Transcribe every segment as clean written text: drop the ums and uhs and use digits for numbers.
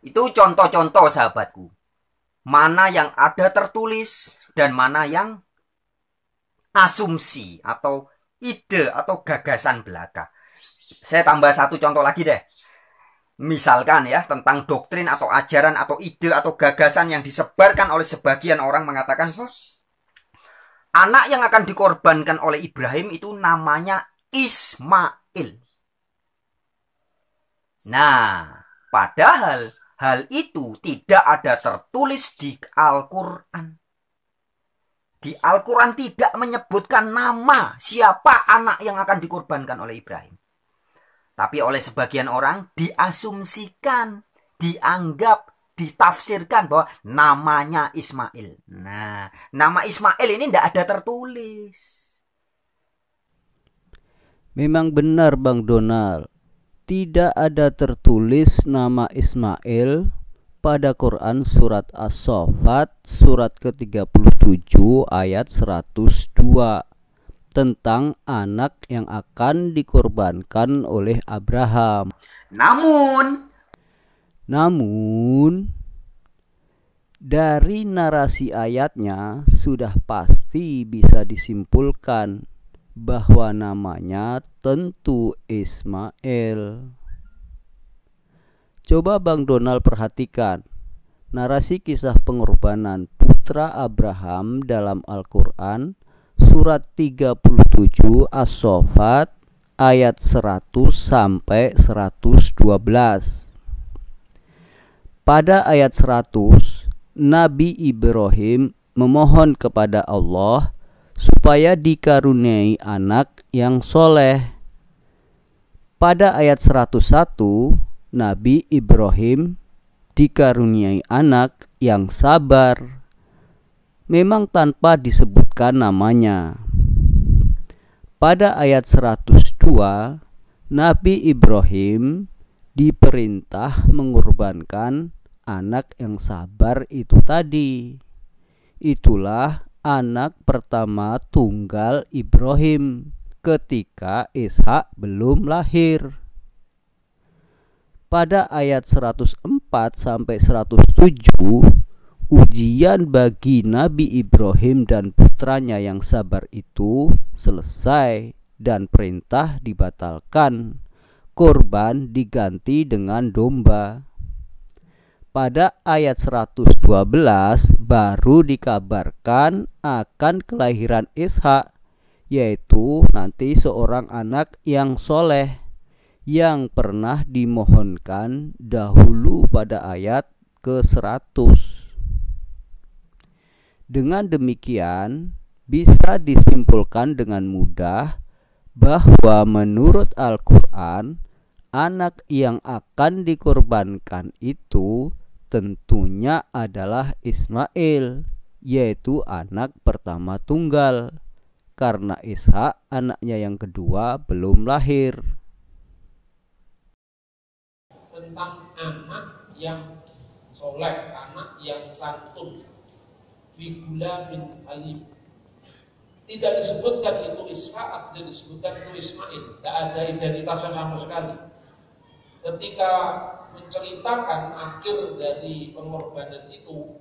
Itu contoh-contoh sahabatku. Mana yang ada tertulis dan mana yang asumsi atau ide atau gagasan belaka. Saya tambah satu contoh lagi deh. Misalkan ya tentang doktrin atau ajaran atau ide atau gagasan yang disebarkan oleh sebagian orang mengatakan anak yang akan dikorbankan oleh Ibrahim itu namanya Ismail. Nah, padahal hal itu tidak ada tertulis di Al-Quran. Di Al-Quran tidak menyebutkan nama siapa anak yang akan dikorbankan oleh Ibrahim. Tapi oleh sebagian orang diasumsikan, dianggap, ditafsirkan bahwa namanya Ismail. Nah, nama Ismail ini tidak ada tertulis. Memang benar Bang Donald, tidak ada tertulis nama Ismail pada Quran surat As-Saffat surat ke-37 ayat 102 tentang anak yang akan dikorbankan oleh Abraham. Namun dari narasi ayatnya sudah pasti bisa disimpulkan bahwa namanya tentu Ismail. Coba Bang Donald perhatikan narasi kisah pengorbanan putra Abraham dalam Al-Quran surat 37 As-Saffat ayat 100 sampai 112. Pada ayat 100, Nabi Ibrahim memohon kepada Allah supaya dikaruniai anak yang soleh. Pada ayat 101, Nabi Ibrahim dikaruniai anak yang sabar. Memang tanpa disebutkan namanya. Pada ayat 102, Nabi Ibrahim diperintah mengorbankan anak yang sabar itu tadi. Itulah anak pertama tunggal Ibrahim ketika Ishak belum lahir. Pada ayat 104 sampai 107, ujian bagi Nabi Ibrahim dan putranya yang sabar itu selesai dan perintah dibatalkan. Korban diganti dengan domba. Pada ayat 112 baru dikabarkan akan kelahiran Ishak, yaitu nanti seorang anak yang soleh yang pernah dimohonkan dahulu pada ayat ke-100. Dengan demikian, bisa disimpulkan dengan mudah bahwa menurut Al-Quran, anak yang akan dikorbankan itu tentunya adalah Ismail, yaitu anak pertama tunggal, karena Ishak anaknya yang kedua belum lahir. Tentang anak yang soleh, anak yang santun, bigula bin Halim. Tidak disebutkan itu Ishak, tidak disebutkan itu Ismail. Tidak ada identitasnya sama sekali. Ketika menceritakan akhir dari pengorbanan itu,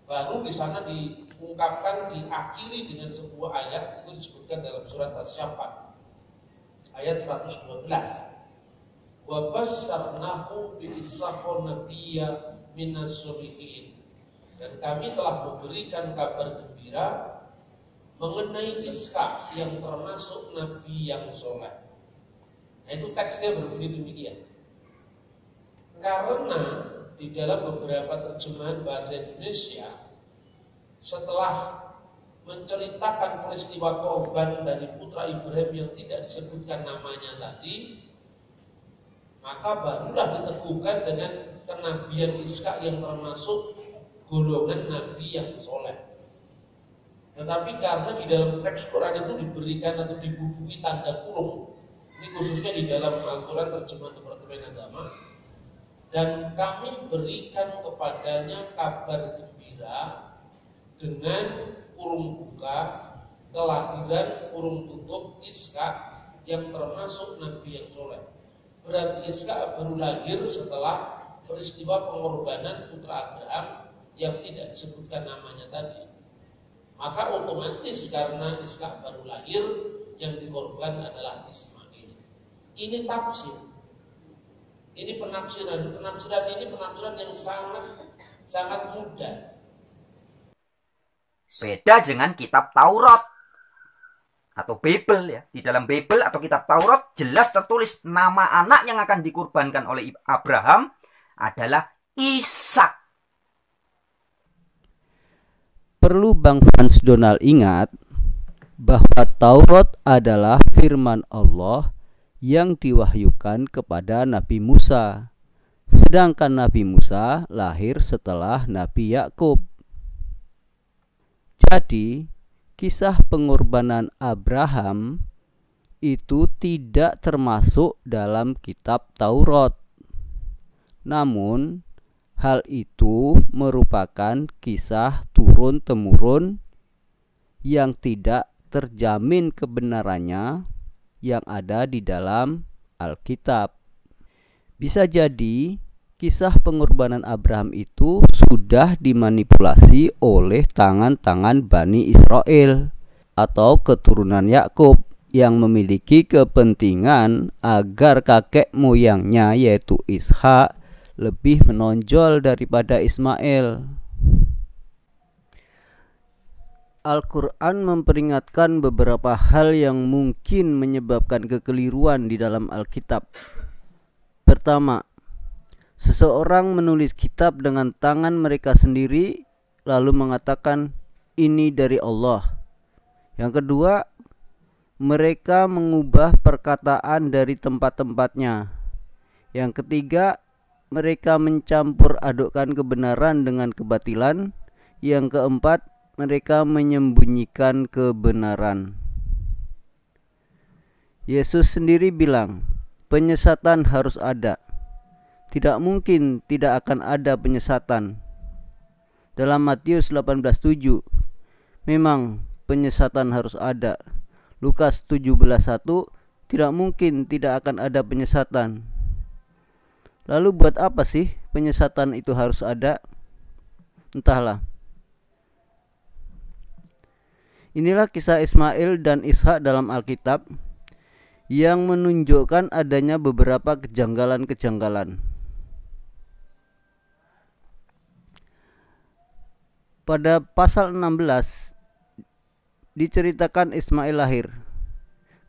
baru di sana diungkapkan, diakhiri dengan sebuah ayat, itu disebutkan dalam surat As-Saffat ayat 112. Wa basyarnahu bi Ishaq nabiyya minas solihin. Dan kami telah memberikan kabar gembira mengenai Ishak yang termasuk nabi yang soleh. Nah, itu teksnya berbunyi demikian. Karena di dalam beberapa terjemahan bahasa Indonesia, setelah menceritakan peristiwa korban dari putra Ibrahim yang tidak disebutkan namanya tadi, maka barulah diteguhkan dengan kenabian Ishak yang termasuk golongan nabi yang soleh. Tetapi karena di dalam teks Quran itu diberikan atau dibubuhi tanda kurung, ini khususnya di dalam Al-Quran terjemahan Departemen Agama, dan kami berikan kepadanya kabar gembira dengan kurung buka kelahiran kurung tutup Ishak yang termasuk nabi yang soleh. Berarti Ishak baru lahir setelah peristiwa pengorbanan putra Abraham yang tidak disebutkan namanya tadi. Maka otomatis karena Ishak baru lahir, yang dikorban adalah Ismail. Ini tafsir. Ini penafsiran ini penafsiran yang sangat mudah. Beda dengan kitab Taurat atau Bible ya. Di dalam Bible atau kitab Taurat jelas tertulis nama anak yang akan dikurbankan oleh Abraham adalah Ishak. Perlu Bang Frans Donald ingat bahwa Taurat adalah firman Allah yang diwahyukan kepada Nabi Musa. Sedangkan Nabi Musa lahir setelah Nabi Yakub. Jadi, kisah pengorbanan Abraham itu tidak termasuk dalam kitab Taurat. Namun, hal itu merupakan kisah turun-temurun yang tidak terjamin kebenarannya yang ada di dalam Alkitab. Bisa jadi kisah pengorbanan Abraham itu sudah dimanipulasi oleh tangan-tangan Bani Israel atau keturunan Yakub yang memiliki kepentingan agar kakek moyangnya yaitu Ishak lebih menonjol daripada Ismail. Al-Quran memperingatkan beberapa hal yang mungkin menyebabkan kekeliruan di dalam Alkitab. Pertama, seseorang menulis kitab dengan tangan mereka sendiri lalu mengatakan ini dari Allah. Yang kedua, mereka mengubah perkataan dari tempat-tempatnya. Yang ketiga, mereka mencampur adukkan kebenaran dengan kebatilan. Yang keempat, mereka menyembunyikan kebenaran. Yesus sendiri bilang, penyesatan harus ada. Tidak mungkin tidak akan ada penyesatan. Dalam Matius 18:7, memang penyesatan harus ada. Lukas 17:1, tidak mungkin tidak akan ada penyesatan. Lalu buat apa sih penyesatan itu harus ada? Entahlah. Inilah kisah Ismail dan Ishak dalam Alkitab yang menunjukkan adanya beberapa kejanggalan-kejanggalan. Pada pasal 16 diceritakan Ismail lahir.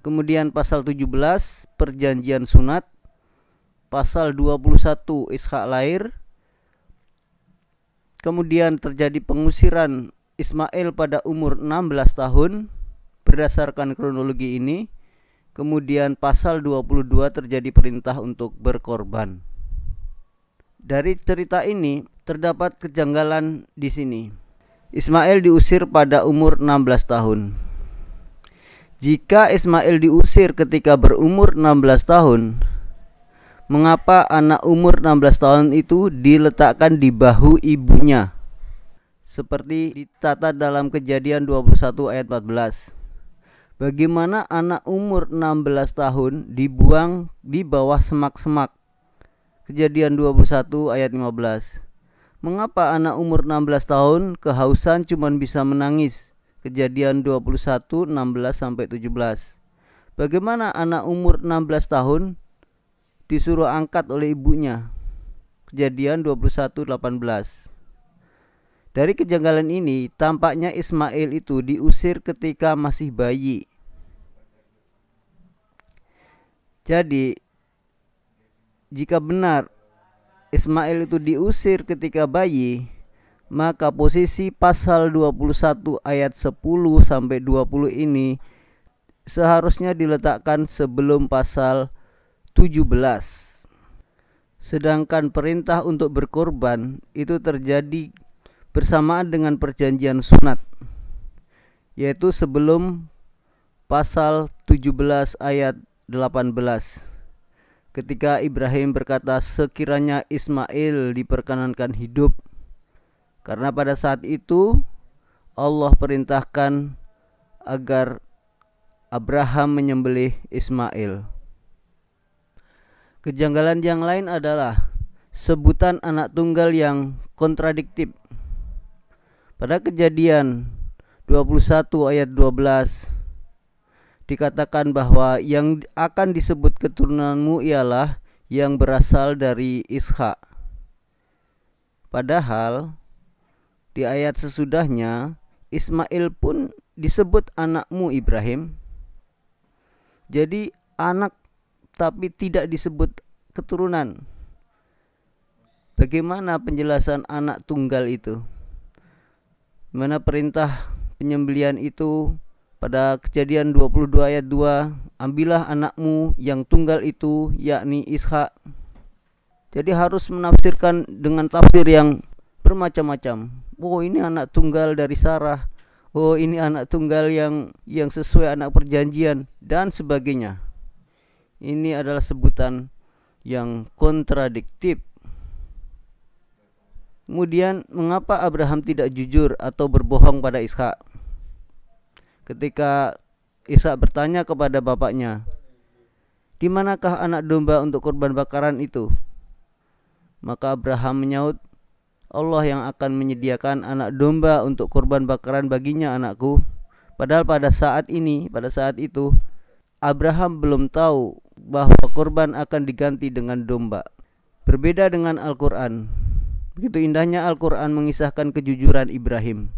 Kemudian pasal 17 perjanjian sunat. Pasal 21 Ishak lahir. Kemudian terjadi pengusiran Ismail pada umur 16 tahun berdasarkan kronologi ini. Kemudian pasal 22 terjadi perintah untuk berkorban. Dari cerita ini terdapat kejanggalan di sini. Ismail diusir pada umur 16 tahun. Jika Ismail diusir ketika berumur 16 tahun, mengapa anak umur 16 tahun itu diletakkan di bahu ibunya? Seperti dicatat dalam Kejadian 21 ayat 14. Bagaimana anak umur 16 tahun dibuang di bawah semak-semak? Kejadian 21 ayat 15. Mengapa anak umur 16 tahun kehausan cuma bisa menangis? Kejadian 21 16-17. Bagaimana anak umur 16 tahun disuruh angkat oleh ibunya? Kejadian 21:18. Dari kejanggalan ini tampaknya Ismail itu diusir ketika masih bayi. Jadi jika benar Ismail itu diusir ketika bayi, maka posisi pasal 21 ayat 10-20 ini seharusnya diletakkan sebelum pasal 17. Sedangkan perintah untuk berkorban itu terjadi bersamaan dengan perjanjian sunat, yaitu sebelum pasal 17 ayat 18. Ketika Ibrahim berkata sekiranya Ismail diperkenankan hidup, karena pada saat itu Allah perintahkan agar Abraham menyembelih Ismail. Kejanggalan yang lain adalah sebutan anak tunggal yang kontradiktif. Pada Kejadian 21 ayat 12 dikatakan bahwa yang akan disebut keturunanmu ialah yang berasal dari Ishak. Padahal di ayat sesudahnya Ismail pun disebut anakmu Ibrahim. Jadi anak tapi tidak disebut keturunan. Bagaimana penjelasan anak tunggal itu? Mana perintah penyembelihan itu pada Kejadian 22 ayat 2, ambillah anakmu yang tunggal itu, yakni Ishak. Jadi harus menafsirkan dengan tafsir yang bermacam-macam. Oh, ini anak tunggal dari Sarah. Oh, ini anak tunggal yang sesuai anak perjanjian dan sebagainya. Ini adalah sebutan yang kontradiktif. Kemudian mengapa Abraham tidak jujur atau berbohong pada Ishak? Ketika Ishak bertanya kepada bapaknya, "Di manakah anak domba untuk kurban bakaran itu?" Maka Abraham menyaut, "Allah yang akan menyediakan anak domba untuk kurban bakaran baginya, anakku." Padahal pada saat itu Abraham belum tahu bahwa kurban akan diganti dengan domba. Berbeda dengan Al-Quran. Begitu indahnya Al-Quran mengisahkan kejujuran Ibrahim.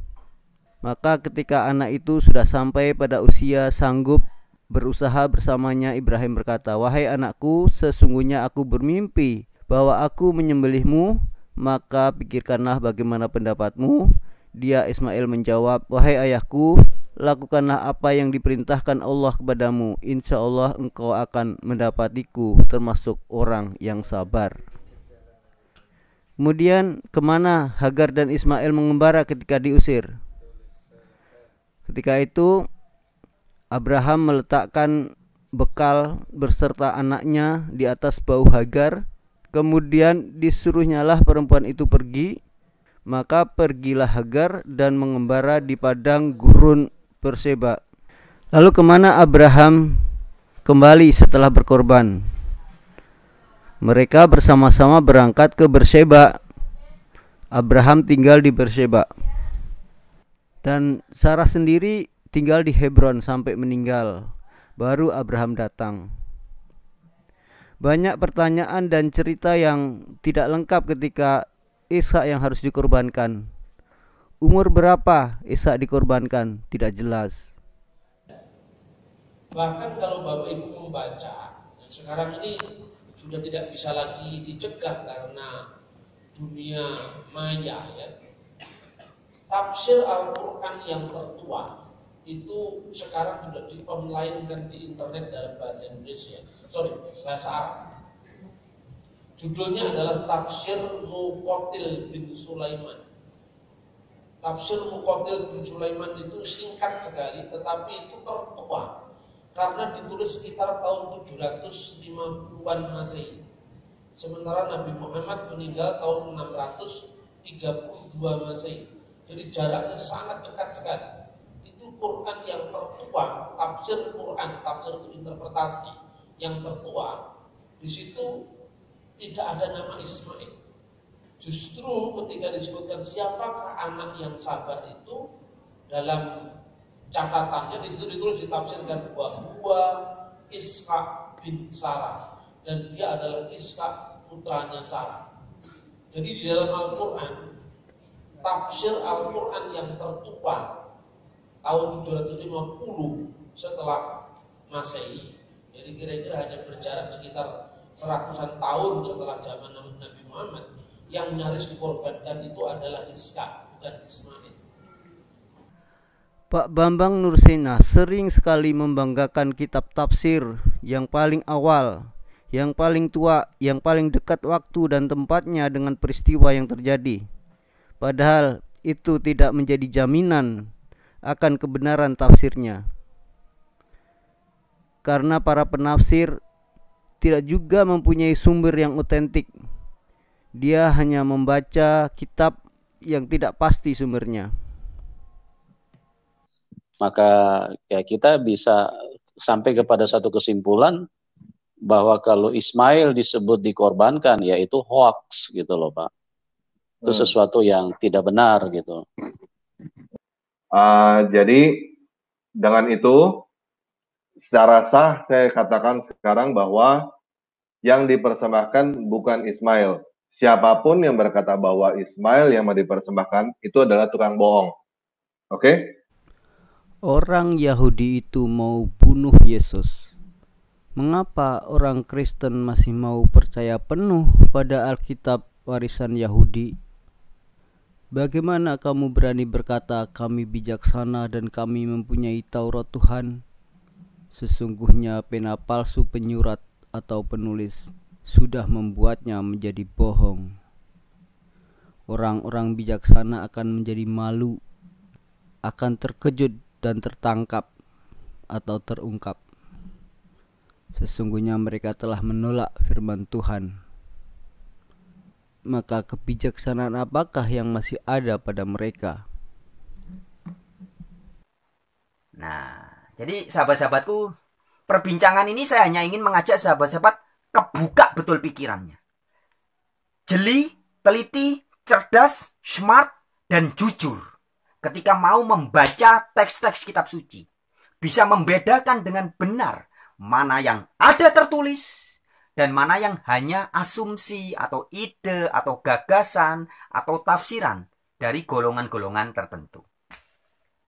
Maka ketika anak itu sudah sampai pada usia sanggup berusaha bersamanya, Ibrahim berkata, "Wahai anakku, sesungguhnya aku bermimpi bahwa aku menyembelihmu, maka pikirkanlah bagaimana pendapatmu." Dia Ismail menjawab, "Wahai ayahku, lakukanlah apa yang diperintahkan Allah kepadamu. Insya Allah engkau akan mendapatiku termasuk orang yang sabar." Kemudian kemana Hagar dan Ismail mengembara ketika diusir? Ketika itu Abraham meletakkan bekal beserta anaknya di atas bahu Hagar. Kemudian disuruhnyalah perempuan itu pergi. Maka pergilah Hagar dan mengembara di padang gurun Berseba. Lalu kemana Abraham kembali setelah berkorban? Mereka bersama-sama berangkat ke Berseba. Abraham tinggal di Berseba. Dan Sarah sendiri tinggal di Hebron sampai meninggal. Baru Abraham datang. Banyak pertanyaan dan cerita yang tidak lengkap ketika Ishak yang harus dikorbankan. Umur berapa Ishak dikorbankan? Tidak jelas. Bahkan kalau Bapak Ibu membaca, sekarang ini sudah tidak bisa lagi dicegah karena dunia maya ya. Tafsir Al-Quran yang tertua itu sekarang sudah di-online kan di internet dalam bahasa Indonesia, bahasa Arab. Judulnya adalah Tafsir Muqatil bin Sulaiman. Tafsir Muqatil bin Sulaiman itu singkat sekali, tetapi itu tertua karena ditulis sekitar tahun 750-an Masehi. Sementara Nabi Muhammad meninggal tahun 632 Masehi. Jadi jaraknya sangat dekat sekali. Itu Quran yang tertua, tafsir Quran, tafsir itu interpretasi yang tertua. Di situ tidak ada nama Ismail. Justru ketika disebutkan siapakah anak yang sabar itu, dalam catatannya di situ ditulis ditafsirkan bahwa Ishak bin Sarah, dan dia adalah Ishak putranya Sarah. Jadi di dalam Al-Quran, tafsir Al-Quran yang tertua tahun 750 setelah Masehi. Jadi kira-kira hanya berjarak sekitar 100-an tahun setelah zaman Nabi Muhammad. Yang nyaris dikorbankan itu adalah Ishak, bukan Ismail. Pak Bambang Nursena sering sekali membanggakan kitab tafsir yang paling awal, yang paling tua, yang paling dekat waktu dan tempatnya dengan peristiwa yang terjadi. Padahal itu tidak menjadi jaminan akan kebenaran tafsirnya. Karena para penafsir tidak juga mempunyai sumber yang otentik. Dia hanya membaca kitab yang tidak pasti sumbernya. Maka ya kita bisa sampai kepada satu kesimpulan bahwa kalau Ismail disebut dikorbankan, ya itu hoax gitu loh Pak. Itu sesuatu yang tidak benar gitu. Jadi dengan itu secara sah saya katakan sekarang bahwa yang dipersembahkan bukan Ismail. Siapapun yang berkata bahwa Ismail yang mau dipersembahkan itu adalah tukang bohong. Oke? Orang Yahudi itu mau bunuh Yesus. Mengapa orang Kristen masih mau percaya penuh pada Alkitab warisan Yahudi? Bagaimana kamu berani berkata kami bijaksana dan kami mempunyai Taurat Tuhan? Sesungguhnya pena palsu penyurat atau penulis sudah membuatnya menjadi bohong. Orang-orang bijaksana akan menjadi malu, akan terkejut dan tertangkap atau terungkap. Sesungguhnya mereka telah menolak firman Tuhan. Maka kebijaksanaan apakah yang masih ada pada mereka? Nah, jadi sahabat-sahabatku, perbincangan ini saya hanya ingin mengajak sahabat-sahabat kebuka betul pikirannya. Jeli, teliti, cerdas, smart, dan jujur ketika mau membaca teks-teks kitab suci. Bisa membedakan dengan benar mana yang ada tertulis dan mana yang hanya asumsi atau ide atau gagasan atau tafsiran dari golongan-golongan tertentu.